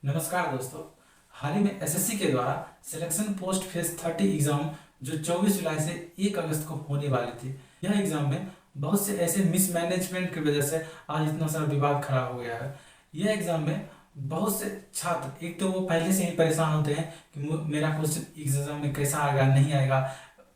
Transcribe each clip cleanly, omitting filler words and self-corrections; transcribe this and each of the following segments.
नमस्कार दोस्तों। हाल ही में एसएससी के द्वारा सिलेक्शन पोस्ट फेज 30 एग्जाम जो 24 जुलाई से 1 अगस्त को होने वाली थी, यह एग्जाम में बहुत से ऐसे मिसमैनेजमेंट की वजह से आज इतना सारा विवाद खड़ा हो गया है। यह एग्जाम में बहुत से छात्र, एक तो वो पहले से ही परेशान होते हैं कि मेरा क्वेश्चन एग्जाम में कैसा आएगा नहीं आएगा।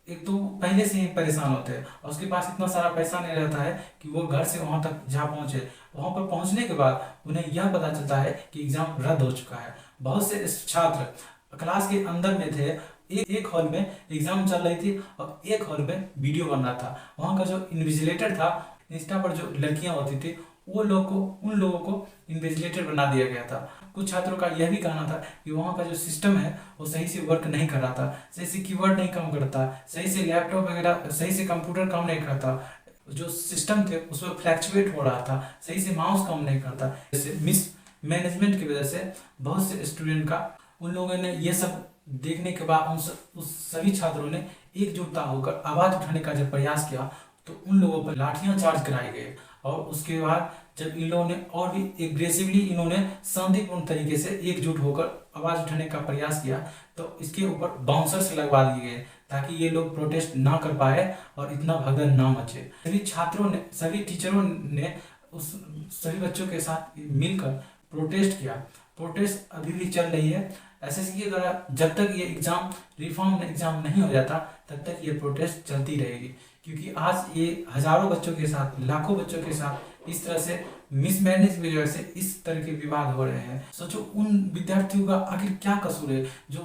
एक तो पहले से ही परेशान होते हैं और उसके पास इतना सारा पैसा नहीं रहता है कि वो घर से वहां तक जा पहुंचे। वहां पर पहुंचने के बाद उन्हें यह पता चलता है कि एग्जाम रद्द हो चुका है। बहुत से छात्र क्लास के अंदर में थे, एक हॉल में एग्जाम चल रही थी और एक हॉल में वीडियो बन रहा था। वहाँ का जो इन्विजिलेटर था, इंस्टा पर जो लड़कियां होती थी, उन लोगों को इन्विजिलेटर बना दिया गया था। कुछ छात्रों का यह भी कहना था कि वहाँ का जो सिस्टम है वो सही से वर्क नहीं कर रहा था, सही से कीवर्ड नहीं काम करता, सही से लैपटॉप वगैरह, सही से कंप्यूटर काम नहीं करता, जो सिस्टम थे उसमें फ्लैक्चुएट हो रहा था, सही से माउस काम नहीं करता। जैसे मिस मैनेजमेंट की वजह से बहुत से स्टूडेंट का, उन लोगों ने ये सब देखने के बाद उस सभी छात्रों ने एकजुटता होकर आवाज उठाने का जब प्रयास किया तो उन लोगों पर लाठियां चार्ज कराई गई। और उसके बाद जब इन लोगों ने और भी एग्रेसिवली इन्होंने शांतिपूर्ण तरीके से एकजुट होकर आवाज उठाने का प्रयास किया तो इसके ऊपर बाउंसर्स लगवा दिए गए ताकि ये लोग प्रोटेस्ट ना कर पाए और इतना भगदड़ ना मचे। सभी छात्रों ने, सभी टीचरों ने उस सभी बच्चों के साथ मिलकर प्रोटेस्ट किया। प्रोटेस्ट अभी भी चल रही है। एसएससी के द्वारा जब तक ये एग्जाम रिफॉर्म एग्जाम नहीं हो जाता तब तक ये प्रोटेस्ट चलती रहेगी, क्योंकि आज ये हजारों बच्चों के साथ, लाखों बच्चों के साथ इस तरह से मिसमैनेज की वजह से इस तरह के विवाद हो रहे हैं। सोचो उन विद्यार्थियों का आखिर क्या कसूर है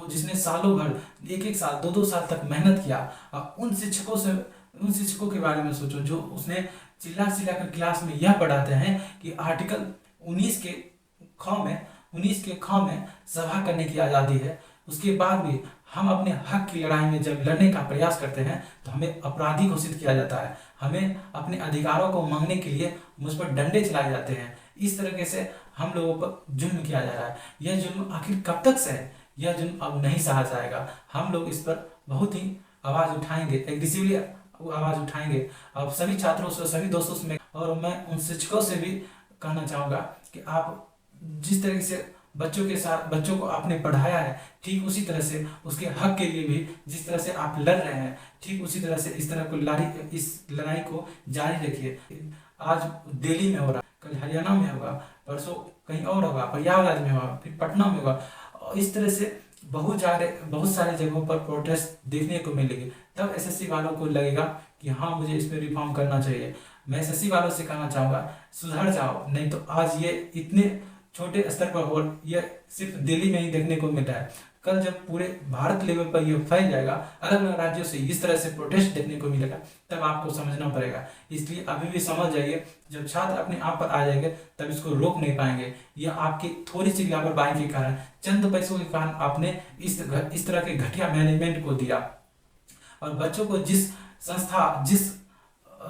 जिसने सालों भर, एक साल, दो साल तक मेहनत किया। उन शिक्षकों के बारे में सोचो जो उसने चिल्ला कर क्लास में यह पढ़ाते हैं कि आर्टिकल 19 के ख में सभा करने की आज़ादी है। उसके बाद भी हम अपने हक की लड़ाई में जब लड़ने का प्रयास करते हैं तो हमें अपराधी घोषित किया जाता है। हमें अपने अधिकारों को मांगने के लिए मुझ पर डंडे चलाए जाते हैं। इस तरीके से हम लोगों पर जुल्म किया जा रहा है। यह जुल्म आखिर कब तक से है? यह जुल्म अब नहीं सहा जाएगा। हम लोग इस पर बहुत ही आवाज़ उठाएंगे, एग्रेसिवली आवाज़ उठाएंगे। अब सभी छात्रों से, सभी दोस्तों से और मैं उन शिक्षकों से भी कहना चाहूँगा कि आप जिस तरीके से बच्चों को आपने पढ़ाया है, ठीक उसी तरह से उसके हक के लिए भी जिस तरह से आप लड़ रहे हैं, ठीक उसी तरह से इस लड़ाई को जारी रखिए। आज दिल्ली में हो रहा, कल हरियाणा में होगा, परसों कहीं और होगा, प्रयागराज में होगा, फिर पटना में होगा। और इस तरह से बहुत सारे जगहों पर प्रोटेस्ट देखने को मिलेगी। तब एसएससी वालों को लगेगा कि हाँ, मुझे इस पर रिफॉर्म करना चाहिए। मैं एसएससी वालों से कहना चाहूँगा, सुधर जाओ, नहीं तो आज ये इतने छोटे स्तर पर हो, यह सिर्फ दिल्ली में ही देखने को मिल रहा है। कल जब पूरे भारत लेवल पर यह फैल जाएगा, अलग अलग राज्यों से इस तरह से प्रोटेस्ट देखने को मिलेगा, तब आपको समझना पड़ेगा। इसलिए अभी भी समझ जाइए, जब छात्र अपने आप पर आ जाएंगे तब इसको रोक नहीं पाएंगे। यह आपकी थोड़ी सी लापरवाही के कारण, चंद पैसों के कारण आपने इस तरह के घटिया मैनेजमेंट को दिया। और बच्चों को जिस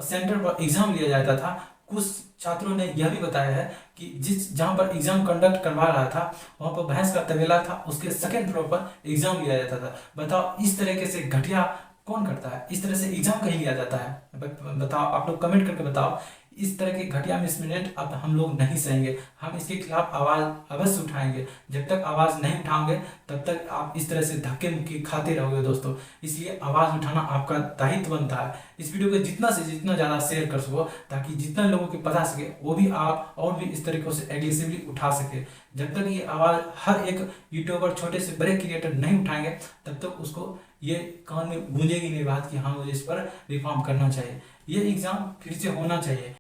सेंटर पर एग्जाम लिया जाता था, कुछ छात्रों ने यह भी बताया है कि जहां पर एग्जाम कंडक्ट करवा रहा था वहां पर भैंस का तबेला था, उसके सेकंड फ्लोर पर एग्जाम लिया जाता था। बताओ, इस तरीके से घटिया कौन करता है? इस तरह से एग्जाम कहीं लिया जाता है? बताओ, आप लोग कमेंट करके बताओ। इस तरह के घटिया मिसमैनेजमेंट अब हम लोग नहीं सहेंगे। हम इसके खिलाफ आवाज़ अवश्य उठाएंगे। जब तक आवाज़ नहीं उठाओगे तब तक आप इस तरह से धक्के मुक्की खाते रहोगे दोस्तों। इसलिए आवाज़ उठाना आपका दायित्व बनता है। इस वीडियो को जितना से जितना ज़्यादा शेयर कर सको ताकि जितना लोगों को पता सके वो भी आप और भी इस तरीकों से एग्रेसिवली उठा सके। जब तक ये आवाज़ हर एक यूट्यूबर, छोटे से बड़े क्रिएटर नहीं उठाएंगे तब तक उसको ये कान में गूंजेगी नहीं बात कि हाँ, मुझे इस पर रिफॉर्म करना चाहिए, ये एग्ज़ाम फिर से होना चाहिए।